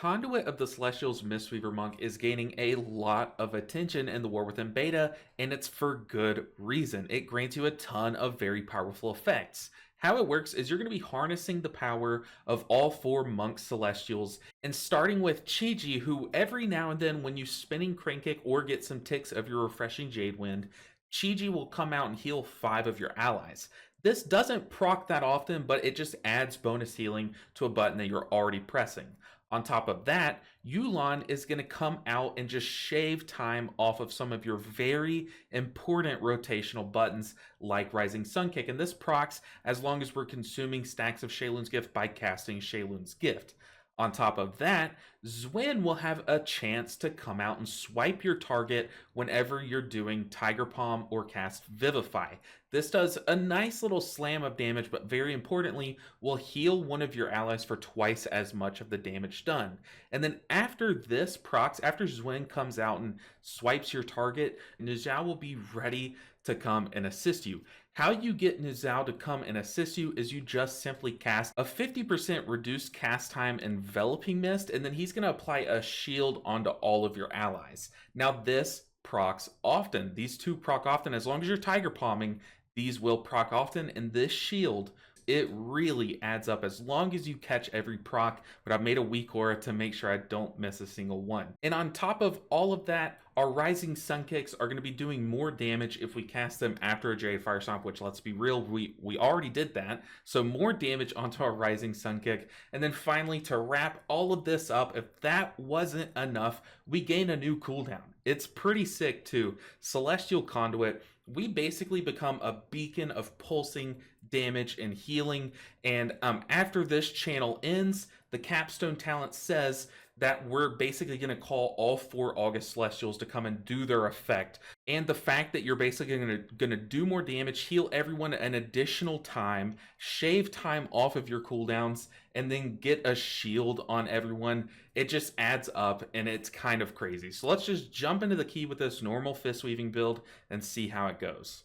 Conduit of the Celestials Mistweaver Monk is gaining a lot of attention in the War Within beta, and it's for good reason. It grants you a ton of very powerful effects. How it works is you're going to be harnessing the power of all four Monk Celestials, and starting with Chi-Ji, who every now and then when you spinning Crane Kick or get some ticks of your refreshing Jade Wind, Chi-Ji will come out and heal 5 of your allies. This doesn't proc that often, but it just adds bonus healing to a button that you're already pressing. On top of that, Yu'lon is going to come out and just shave time off of some of your very important rotational buttons like Rising Sun Kick. And this procs as long as we're consuming stacks of Sheilun's Gift by casting Sheilun's Gift. On top of that, Zwin will have a chance to come out and swipe your target whenever you're doing Tiger Palm or cast Vivify. This does a nice little slam of damage, but very importantly, will heal one of your allies for twice as much of the damage done. And then after this procs, after Zwin comes out and swipes your target, niuzao will be ready to come and assist you. How you get niuzao to come and assist you is you just simply cast a 50% reduced cast time enveloping mist, and then he's going to apply a shield onto all of your allies. Now this procs often. These two proc often. As long as you're Tiger Palming, these will proc often, and this shield, it really adds up as long as you catch every proc, but I've made a weak aura to make sure I don't miss a single one. And on top of all of that, our Rising Sun Kicks are going to be doing more damage if we cast them after a Jade Fire Stomp, which let's be real, we already did that. So more damage onto our Rising Sun Kick. And then finally, to wrap all of this up, if that wasn't enough, we gain a new cooldown. It's pretty sick too. Celestial Conduit, we basically become a beacon of pulsing damage and healing, and after this channel ends, the capstone talent says that we're basically going to call all 4 August Celestials to come and do their effect. And the fact that you're basically going to do more damage, heal everyone an additional time, shave time off of your cooldowns, and then get a shield on everyone, it just adds up, and it's kind of crazy. So let's just jump into the key with this normal fist weaving build and see how it goes.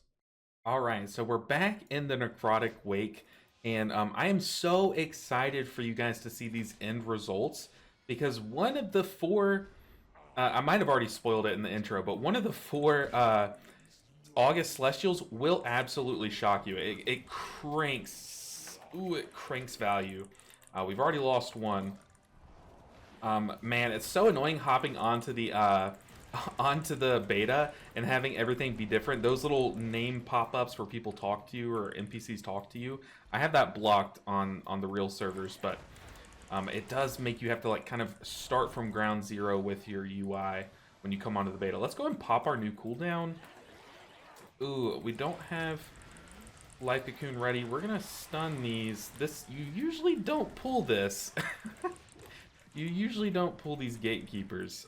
Alright, so we're back in the Necrotic Wake, and I am so excited for you guys to see these end results, because one of the 4, I might have already spoiled it in the intro, but one of the 4 August Celestials will absolutely shock you. It cranks, it cranks value. We've already lost one. Man, it's so annoying hopping onto the beta and having everything be different. Those little name pop-ups where people talk to you or NPCs talk to you, I have that blocked on the real servers, but it does make you have to like kind of start from ground zero with your UI when you come onto the beta. Let's go and pop our new cooldown. Ooh, we don't have Life Cocoon ready. We're gonna stun these. You usually don't pull this. You usually don't pull these gatekeepers.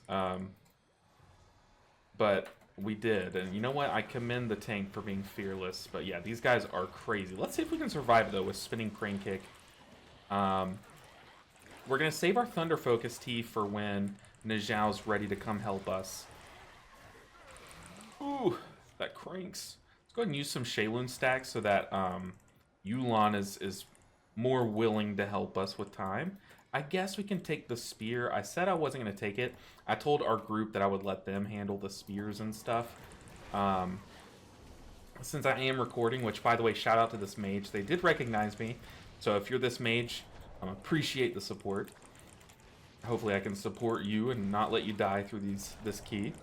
But we did, and you know what? I commend the tank for being fearless. But yeah, these guys are crazy. Let's see if we can survive though with spinning Crane Kick. We're gonna save our Thunder Focus Tea for when niuzao's ready to come help us. Ooh, that cranks. Let's go ahead and use some Sheilun stacks so that Yu'lon is more willing to help us with time. I guess we can take the spear. I said I wasn't going to take it. I told our group that I would let them handle the spears and stuff. Since I am recording, which, by the way, shout out to this mage. They did recognize me. So if you're this mage, appreciate the support. Hopefully I can support you and not let you die through this key.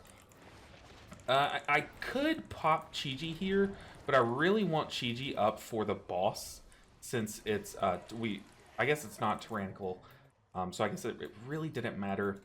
I could pop Chi-Ji here, but I really want Chi-Ji up for the boss since it's, I guess it's not tyrannical. So I guess it really didn't matter.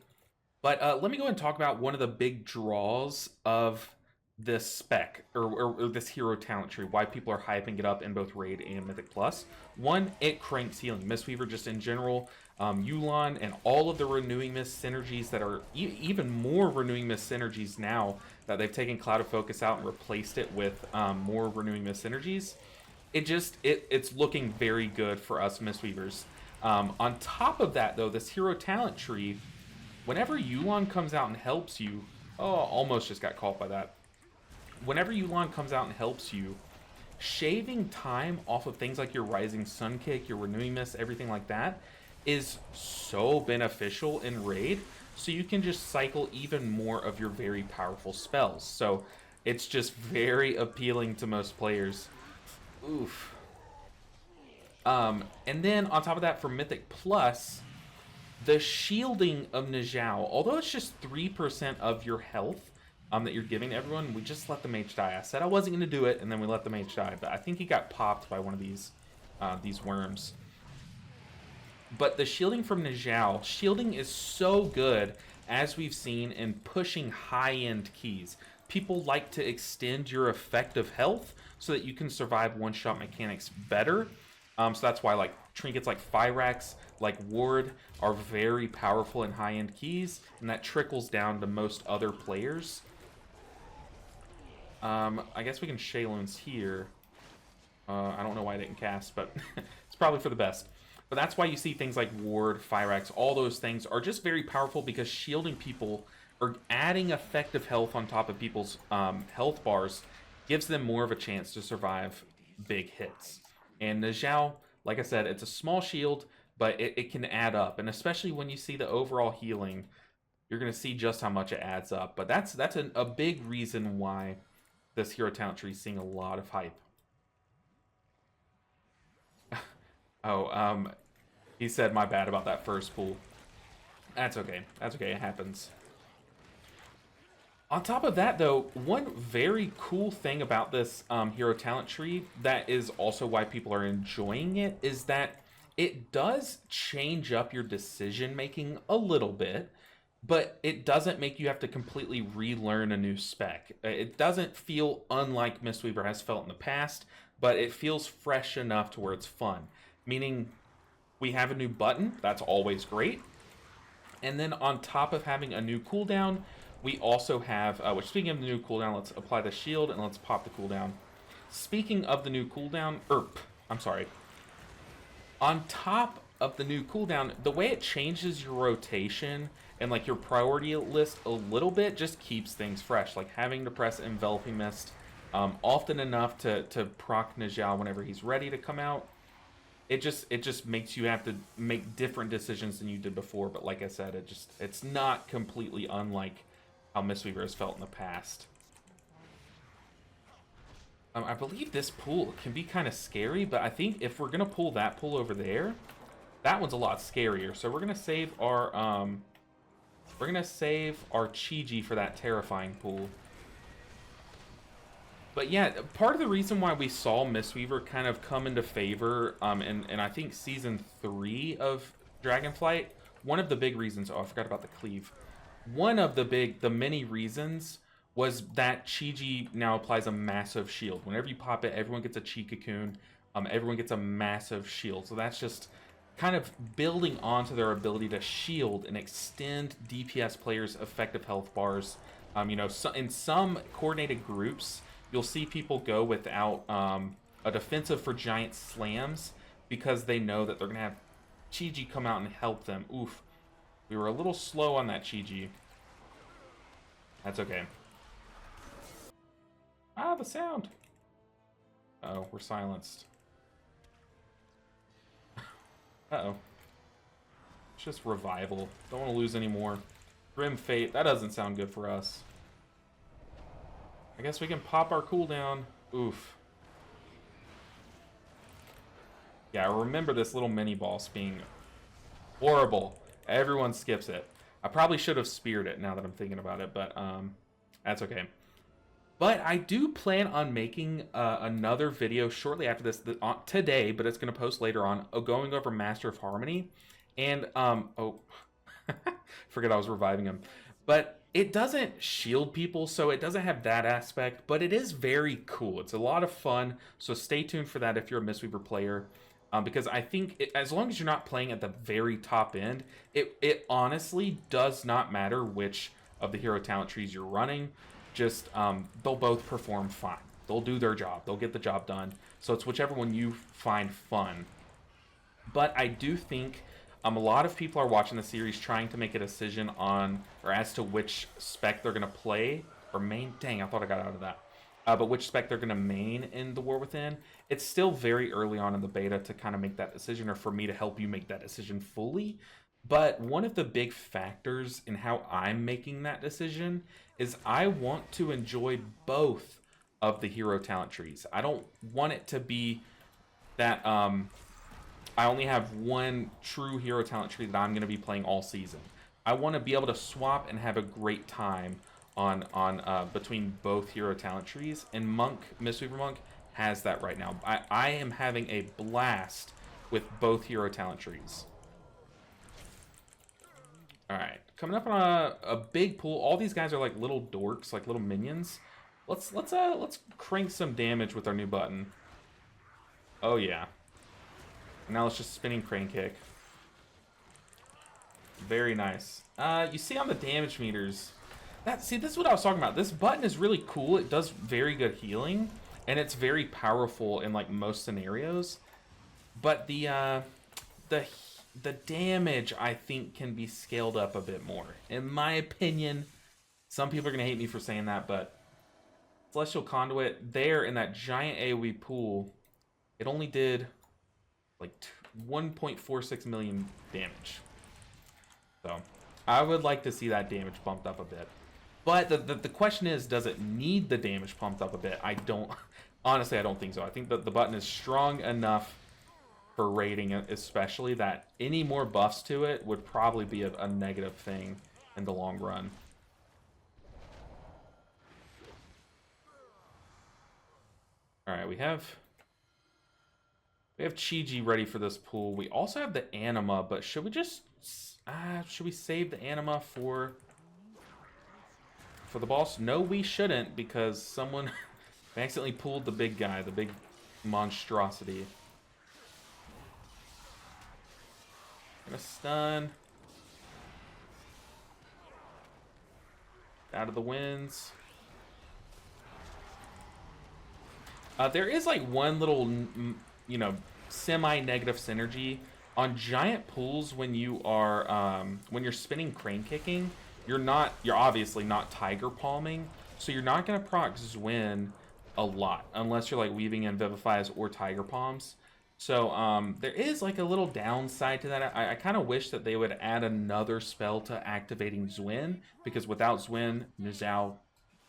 But let me go and talk about one of the big draws of this spec, or this hero talent tree, why people are hyping it up in both Raid and Mythic Plus. One, it cranks healing. Mistweaver just in general, Yu'lon, and all of the Renewing Mist synergies that are even more Renewing Mist synergies now that they've taken Cloud of Focus out and replaced it with more Renewing Mist synergies. It's looking very good for us Mistweavers. On top of that, though, this hero talent tree, whenever Yu'lon comes out and helps you, oh, almost just got caught by that. Whenever Yu'lon comes out and helps you, shaving time off of things like your Rising Sun Kick, your Renewing Mist, everything like that, is so beneficial in raid, so you can just cycle even more of your very powerful spells. So it's just very appealing to most players. Oof. And then on top of that, for Mythic Plus, the shielding of niuzao, although it's just 3% of your health that you're giving to everyone, we just let the mage die. I said I wasn't going to do it, and then we let the mage die, but I think he got popped by one of these worms. But the shielding from niuzao, shielding is so good, as we've seen in pushing high-end keys. People like to extend your effective health so that you can survive one-shot mechanics better. So that's why like trinkets like Fyrax, like Ward, are very powerful in high-end keys, and that trickles down to most other players. I guess we can Shayloons here. I don't know why I didn't cast, but it's probably for the best. But that's why you see things like Ward, Fyrax, all those things are just very powerful, because shielding people or adding effective health on top of people's health bars gives them more of a chance to survive big hits. And niuzao, like I said, it's a small shield, but it can add up. And especially when you see the overall healing, you're going to see just how much it adds up. But that's a big reason why this hero talent tree is seeing a lot of hype. Oh, he said my bad about that first pool. That's okay. That's okay. It happens. On top of that, though, one very cool thing about this hero talent tree that is also why people are enjoying it is that it does change up your decision making a little bit, but it doesn't make you have to completely relearn a new spec. It doesn't feel unlike Mistweaver has felt in the past, but it feels fresh enough to where it's fun. Meaning, we have a new button, that's always great. And then on top of having a new cooldown, we also have, which speaking of the new cooldown, let's apply the shield and let's pop the cooldown. Speaking of the new cooldown, I'm sorry. On top of the new cooldown, the way it changes your rotation and like your priority list a little bit just keeps things fresh. Like having to press Enveloping Mist often enough to proc niuzao whenever he's ready to come out. It just makes you have to make different decisions than you did before. But like I said, it's not completely unlike how Mistweaver has felt in the past. I believe this pool can be kind of scary, but I think if we're gonna pull that pool over there, that one's a lot scarier. So we're gonna save our Chi-Ji for that terrifying pool. But yeah, part of the reason why we saw Mistweaver kind of come into favor, and I think season 3 of Dragonflight, one of the big reasons. Oh, I forgot about the cleave. One of the many reasons was that Chi-Ji now applies a massive shield. Whenever you pop it, everyone gets a Chi Cocoon. Everyone gets a massive shield. So that's just kind of building onto their ability to shield and extend DPS players' effective health bars. In some coordinated groups, you'll see people go without a defensive for giant slams because they know that they're going to have Chi-Ji come out and help them. Oof. We were a little slow on that Chi-Ji. That's okay. Ah, the sound. Uh-oh, we're silenced. Uh-oh. It's just revival. Don't want to lose any more. Grim Fate. That doesn't sound good for us. I guess we can pop our cooldown. Oof. Yeah, I remember this little mini-boss being horrible. Everyone skips it. I probably should have speared it now that I'm thinking about it, but that's okay. But I do plan on making another video shortly after this today, but it's going to post later on, going over Master of Harmony. And, forget I was reviving him. But it doesn't shield people, so it doesn't have that aspect, but it is very cool. It's a lot of fun, so stay tuned for that if you're a Mistweaver player. Because I think as long as you're not playing at the very top end, it honestly does not matter which of the hero talent trees you're running. Just they'll both perform fine. They'll do their job. They'll get the job done. So it's whichever one you find fun. But I do think a lot of people are watching the series trying to make a decision on or as to which spec they're going to play or main. Dang, I thought I got out of that. but which spec they're going to main in the War Within. It's still very early on in the beta to kind of make that decision, or for me to help you make that decision fully. But one of the big factors in how I'm making that decision is I want to enjoy both of the hero talent trees. I don't want it to be that I only have one true hero talent tree that I'm going to be playing all season. I want to be able to swap and have a great time on between both hero talent trees, and Mistweaver Monk has that right now. I am having a blast with both hero talent trees. All right, coming up on a big pool. All these guys are like little dorks, like little minions. Let's crank some damage with our new button. Oh yeah. Now let's just spinning crane kick. Very nice. You see on the damage meters. This is what I was talking about. This button is really cool. It does very good healing, and it's very powerful in like most scenarios. But the damage, I think, can be scaled up a bit more. In my opinion, some people are gonna hate me for saying that, but Celestial Conduit there in that giant AoE pool, it only did like 1.46 million damage. So I would like to see that damage bumped up a bit. But the question is, does it need the damage pumped up a bit? Honestly, I don't think so. I think that the button is strong enough for rating, especially, that any more buffs to it would probably be a negative thing in the long run. All right, we have Chi-Ji ready for this pool. We also have the Anima, but should we save the Anima for the boss? No, we shouldn't, because someone accidentally pulled the big guy, the big monstrosity. Gonna stun. Out of the winds. There is like one little, you know, semi-negative synergy on giant pools when you are when you're spinning crane kicking. You're obviously not tiger palming, so you're not gonna proc Zwin a lot unless you're like weaving in Vivifies or tiger palms. So there is like a little downside to that. I kind of wish that they would add another spell to activating Zwin, because without Zwin, niuzao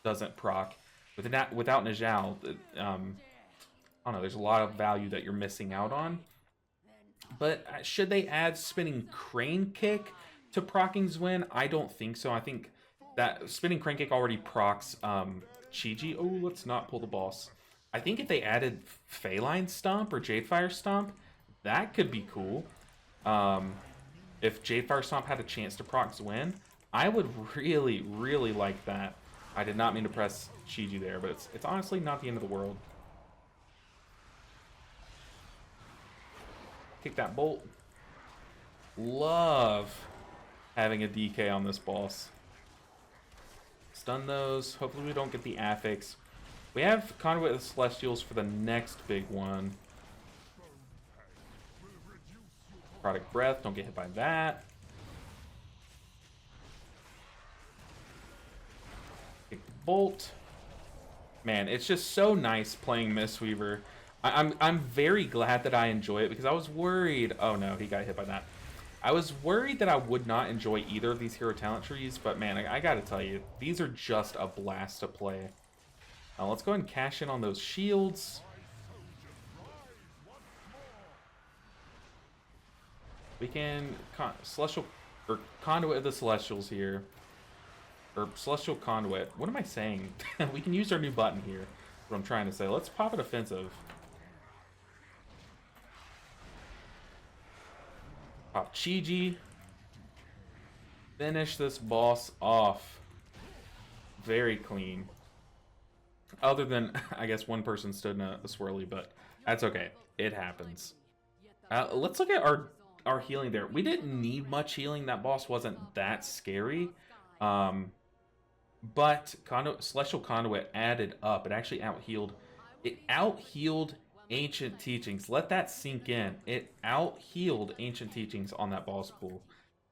doesn't proc. Without niuzao, I don't know, there's a lot of value that you're missing out on. But should they add spinning crane kick to procking Zwin? I don't think so. I think that spinning crane kick already procs Chi-Ji. Oh, let's not pull the boss. I think if they added Feline Stomp or Jadefire Stomp, that could be cool. If Jadefire Stomp had a chance to proc Zwin, I would really, really like that. I did not mean to press Chi-Ji there, but it's honestly not the end of the world. Kick that bolt. Love having a DK on this boss. Stun those. Hopefully we don't get the affix. We have Conduit of Celestials for the next big one. Product Breath. Don't get hit by that. Kick the bolt. Man, it's just so nice playing Mistweaver. I'm very glad that I enjoy it, because I was worried. Oh no, he got hit by that. I was worried that I would not enjoy either of these hero talent trees, but man, I gotta tell you, these are just a blast to play. Let's go ahead and cash in on those shields. We can Conduit of the Celestials here. Or Celestial Conduit. What am I saying? We can use our new button here. What I'm trying to say. Let's pop it offensive. Pop Chi-Ji. Finish this boss off. Very clean. Other than, I guess, one person stood in a swirly, but that's okay. It happens. Let's look at our healing there. We didn't need much healing. That boss wasn't that scary. But Celestial Conduit added up. It actually out-healed. It out-healed Ancient Teachings. Let that sink in. It out-healed Ancient Teachings on that boss pool.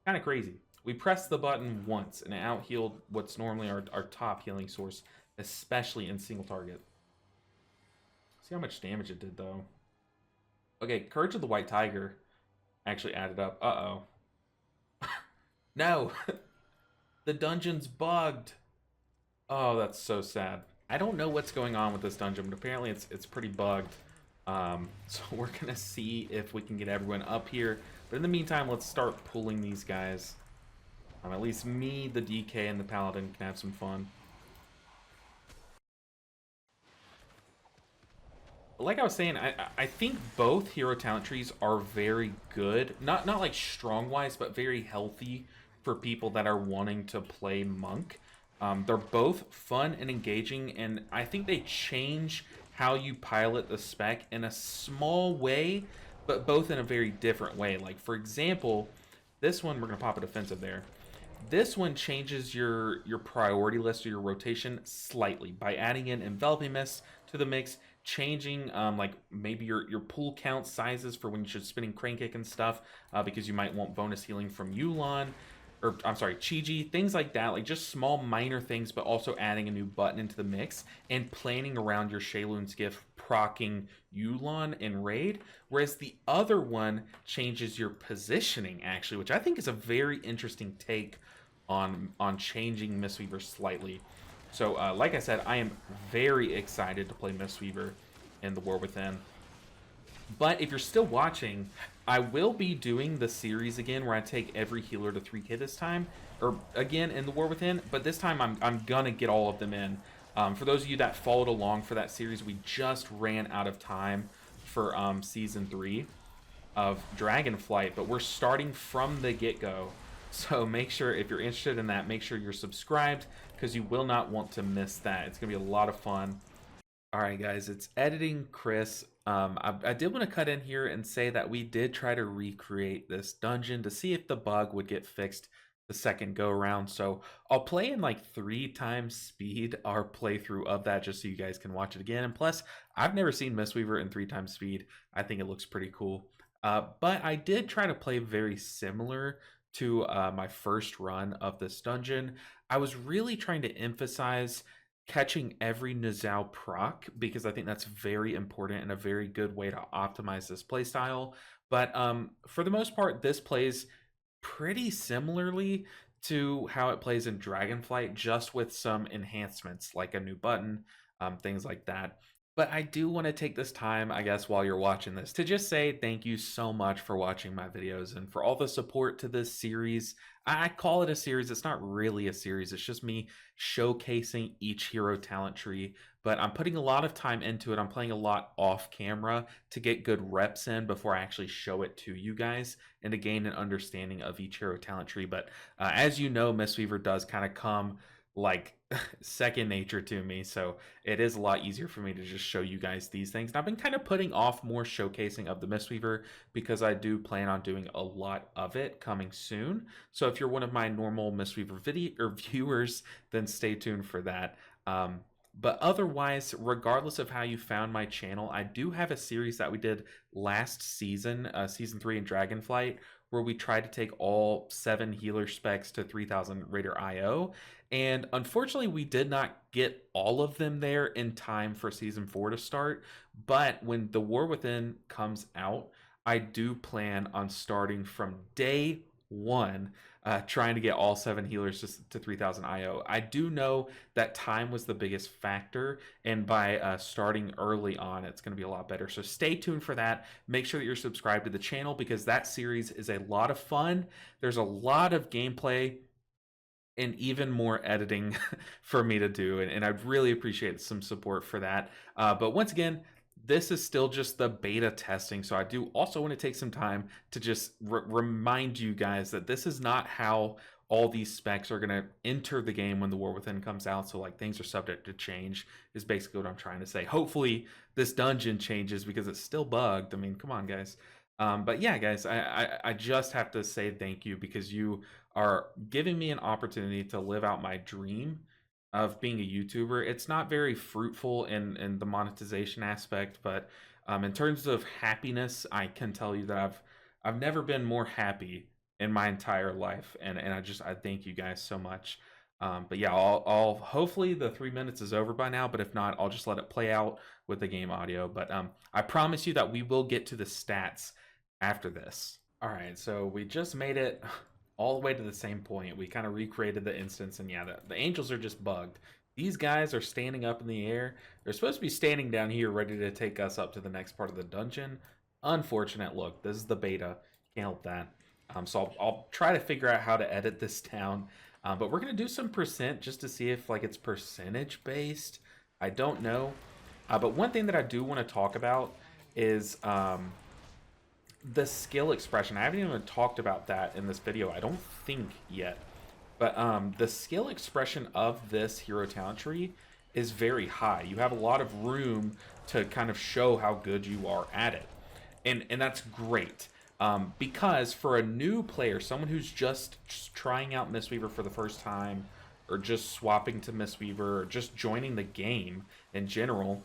Kind of crazy. We pressed the button once, and it out-healed what's normally our top healing source, especially in single target. See how much damage it did, though. Okay, Courage of the White Tiger actually added up. Uh-oh. No! The dungeon's bugged! Oh, that's so sad. I don't know what's going on with this dungeon, but apparently it's pretty bugged. So we're gonna see if we can get everyone up here. But in the meantime, let's start pulling these guys. At least me, the DK, and the Paladin can have some fun. Like I was saying, I think both hero talent trees are very good. Not like strong wise, but very healthy for people that are wanting to play monk. They're both fun and engaging, and I think they change how you pilot the spec in a small way, but both in a very different way. Like for example, this one we're gonna pop a defensive there. This one changes your priority list or your rotation slightly by adding in enveloping mist to the mix, changing like maybe your pool count sizes for when you should spinning crane kick and stuff, because you might want bonus healing from Yu'lon, or I'm sorry, Chi-Ji, things like that, like just small minor things, but also adding a new button into the mix and planning around your Shaylun skiff procking Yu'lon in raid, whereas the other one changes your positioning actually, which I think is a very interesting take on changing Mistweaver slightly. So, like I said, I am very excited to play Mistweaver in the War Within. But if you're still watching, I will be doing the series again where I take every healer to 3k this time, or again in the War Within, but this time I'm gonna get all of them in. For those of you that followed along for that series, we just ran out of time for Season 3 of Dragonflight, but we're starting from the get-go. So make sure, if you're interested in that, make sure you're subscribed, because you will not want to miss that. It's going to be a lot of fun. All right, guys, it's editing Chris. I did want to cut in here and say that we did try to recreate this dungeon to see if the bug would get fixed the second go around. So I'll play in like 3 times speed our playthrough of that, just so you guys can watch it again. And plus, I've never seen Mistweaver in 3 times speed. I think it looks pretty cool. But I did try to play very similar to my first run of this dungeon. I was really trying to emphasize catching every niuzao proc, because I think that's very important and a very good way to optimize this playstyle. But for the most part, this plays pretty similarly to how it plays in Dragonflight, just with some enhancements like a new button, things like that. But I do want to take this time, I guess, while you're watching this, to just say thank you so much for watching my videos and for all the support to this series. I call it a series. It's not really a series. It's just me showcasing each hero talent tree. But I'm putting a lot of time into it. I'm playing a lot off camera to get good reps in before I actually show it to you guys and to gain an understanding of each hero talent tree. But as you know, Mistweaver does kind of come like second nature to me, so it is a lot easier for me to just show you guys these things. And I've been kind of putting off more showcasing of the Mistweaver because I do plan on doing a lot of it coming soon. So if you're one of my normal Mistweaver video or viewers, then stay tuned for that. But otherwise, regardless of how you found my channel, I do have a series that we did last season, season 3 in Dragonflight, where we tried to take all 7 healer specs to 3000 Raider IO. And unfortunately, we did not get all of them there in time for season 4 to start. But when the War Within comes out, I do plan on starting from day 1, trying to get all 7 healers to 3000 IO. I do know that time was the biggest factor, and by starting early on, it's going to be a lot better. So stay tuned for that. Make sure that you're subscribed to the channel, because that series is a lot of fun. There's a lot of gameplay and even more editing for me to do, and I'd really appreciate some support for that. But once again, this is still just the beta testing, so I do also want to take some time to just remind you guys that this is not how all these specs are going to enter the game when the War Within comes out. So like, things are subject to change is basically what I'm trying to say. Hopefully this dungeon changes, because it's still bugged. I mean, come on, guys. But yeah, guys, I just have to say thank you, because you are giving me an opportunity to live out my dream of being a YouTuber. It's not very fruitful in the monetization aspect, but in terms of happiness, I can tell you that I've never been more happy in my entire life, and I thank you guys so much. But yeah, I'll hopefully the 3 minutes is over by now. But if not, I'll just let it play out with the game audio. But I promise you that we will get to the stats after this. All right, so we just made it all the way to the same point. We kind of recreated the instance, and yeah, the angels are just bugged. These guys are standing up in the air. They're supposed to be standing down here ready to take us up to the next part of the dungeon. Unfortunate. Look, this is the beta. Can't help that. So I'll try to figure out how to edit this down. But we're going to do some percent just to see if like it's percentage based. I don't know. But one thing that I do want to talk about is the skill expression. I haven't even talked about that in this video, I don't think yet. But the skill expression of this hero talent tree is very high. You have a lot of room to kind of show how good you are at it. And that's great. Because for a new player, someone who's just trying out Mistweaver for the first time, or just swapping to Mistweaver, or just joining the game in general,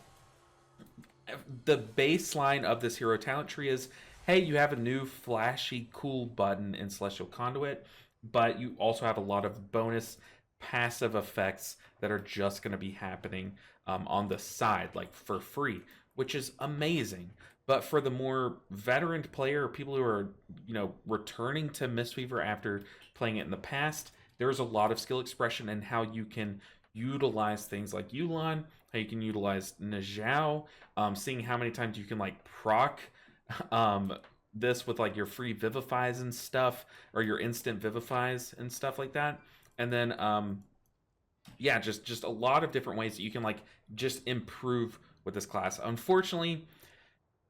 the baseline of this hero talent tree is, hey, you have a new flashy, cool button in Celestial Conduit, but you also have a lot of bonus passive effects that are just going to be happening on the side, like for free, which is amazing. But for the more veteran player, or people who are, returning to Mistweaver after playing it in the past, there's a lot of skill expression and how you can utilize things like Yulan, how you can utilize niuzao, seeing how many times you can like proc this with like your free vivifies and stuff, or your instant vivifies and stuff like that. And then yeah, just a lot of different ways that you can like just improve with this class. Unfortunately,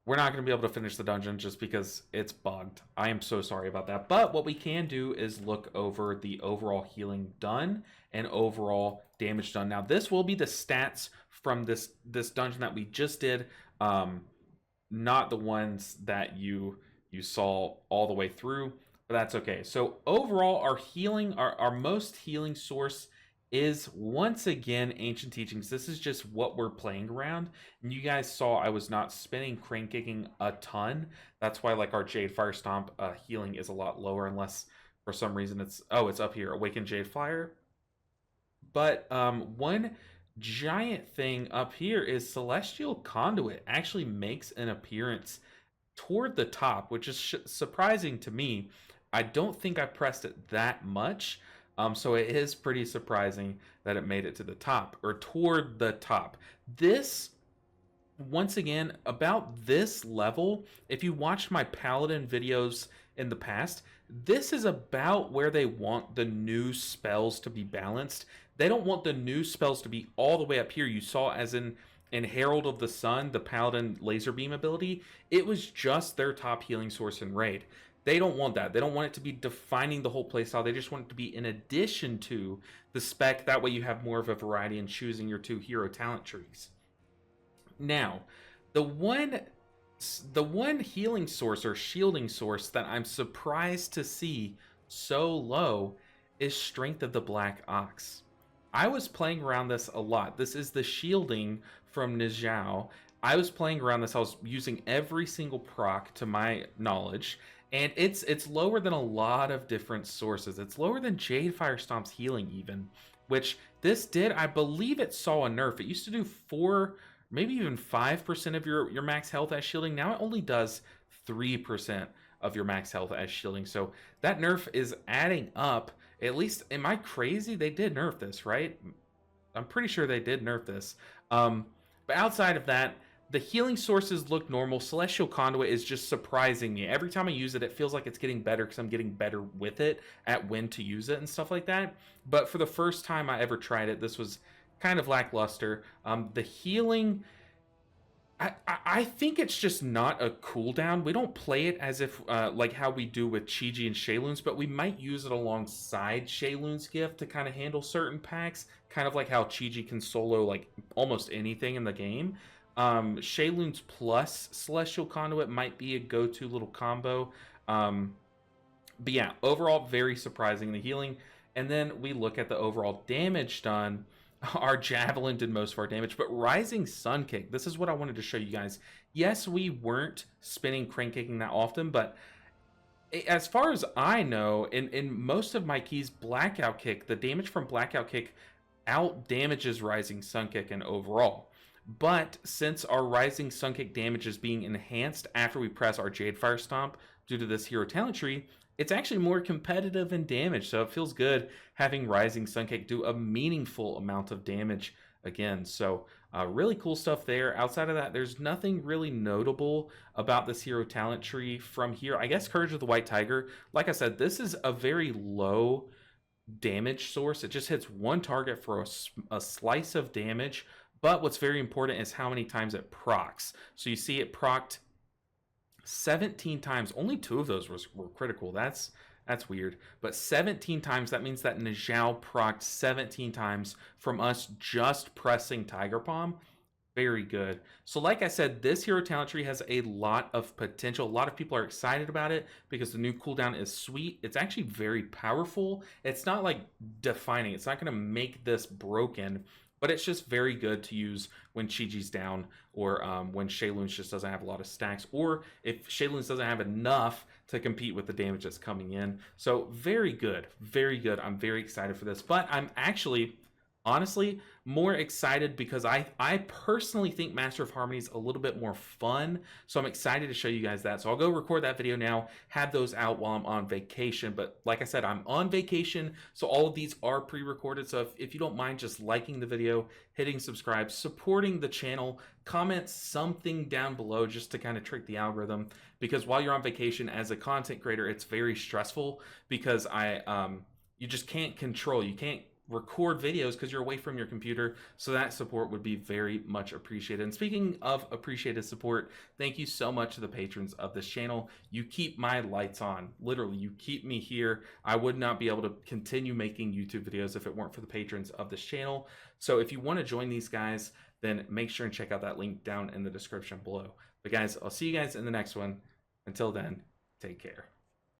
we're not going to be able to finish the dungeon just because it's bugged. I am so sorry about that. But what we can do is look over the overall healing done and overall damage done. Now, this will be the stats from this dungeon that we just did, not the ones that you saw all the way through, but that's okay. So overall, our healing, our most healing source is once again Ancient Teachings. This is just what we're playing around, and you guys saw I was not spinning crane kicking a ton. That's why like our Jade Fire Stomp healing is a lot lower, unless for some reason it's up here, Awakened Jade Fire. But one giant thing up here is Celestial Conduit actually makes an appearance toward the top, which is surprising to me. I don't think I pressed it that much. So it is pretty surprising that it made it to the top, or toward the top. This, once again, about this level, if you watched my Paladin videos in the past, this is about where they want the new spells to be balanced. They don't want the new spells to be all the way up here. You saw as in Herald of the Sun, the Paladin laser beam ability, it was just their top healing source in Raid. They don't want that. They don't want it to be defining the whole playstyle. They just want it to be in addition to the spec. That way you have more of a variety in choosing your two hero talent trees. Now, the one healing source or shielding source that I'm surprised to see so low is Strength of the Black Ox. I was playing around this a lot. This is the shielding from niuzao. I was playing around this. I was using every single proc to my knowledge, and it's lower than a lot of different sources. It's lower than Jade Fire Stomp's healing even, which this did, I believe it saw a nerf. It used to do 4, maybe even 5% of your max health as shielding. Now it only does 3% of your max health as shielding. So that nerf is adding up. At least, am I crazy? They did nerf this, right? I'm pretty sure they did nerf this. But outside of that, the healing sources look normal. Celestial Conduit is just surprising me. Every time I use it, it feels like it's getting better because I'm getting better with it at when to use it and stuff like that. But for the first time I ever tried it, this was kind of lackluster. The healing, I think it's just not a cooldown. We don't play it as if like how we do with Chi-Ji and Shayloon's, but we might use it alongside Shayloon's gift to kind of handle certain packs, kind of like how Chi-Ji can solo like almost anything in the game. Shayloon's plus Celestial Conduit might be a go-to little combo. But yeah, overall, very surprising, the healing. And then we look at the overall damage done. Our Javelin did most of our damage, but Rising Sun Kick, this is what I wanted to show you guys. Yes, we weren't spinning crane kicking that often, but As far as I know, in most of my keys, Blackout Kick, the damage from Blackout Kick out damages Rising Sun Kick and overall. But since our Rising Sun Kick damage is being enhanced after we press our Jade Fire Stomp due to this hero talent tree, it's actually more competitive in damage. So it feels good having Rising Sun Kick do a meaningful amount of damage again. So really cool stuff there. Outside of that, there's nothing really notable about this hero talent tree from here. I guess Courage of the White Tiger. Like I said, this is a very low damage source. It just hits one target for a slice of damage. But what's very important is how many times it procs. So you see it procced 17 times. Only 2 of those were critical. That's weird. But 17 times, that means that niuzao procced 17 times from us just pressing Tiger Palm. Very good. So like I said, this hero talent tree has a lot of potential. A lot of people are excited about it because the new cooldown is sweet. It's actually very powerful. It's not like defining. It's not going to make this broken, but it's just very good to use when Chi-Chi's down or when Shayloons just doesn't have a lot of stacks, or if Shayloons doesn't have enough to compete with the damage that's coming in. So very good. Very good. I'm very excited for this, but I'm actually honestly more excited because I personally think Master of Harmony is a little bit more fun, so I'm excited to show you guys that. So I'll go record that video now, have those out while I'm on vacation. But like I said, I'm on vacation, so all of these are pre-recorded. So if you don't mind just liking the video, hitting subscribe, supporting the channel, comment something down below just to kind of trick the algorithm, because while you're on vacation as a content creator, it's very stressful because you just can't control, you can't record videos because you're away from your computer. So that support would be very much appreciated. And speaking of appreciated support, thank you so much to the patrons of this channel. You keep my lights on. Literally, you keep me here. I would not be able to continue making YouTube videos if it weren't for the patrons of this channel. So if you want to join these guys, then make sure and check out that link down in the description below. But guys, I'll see you guys in the next one. Until then, take care.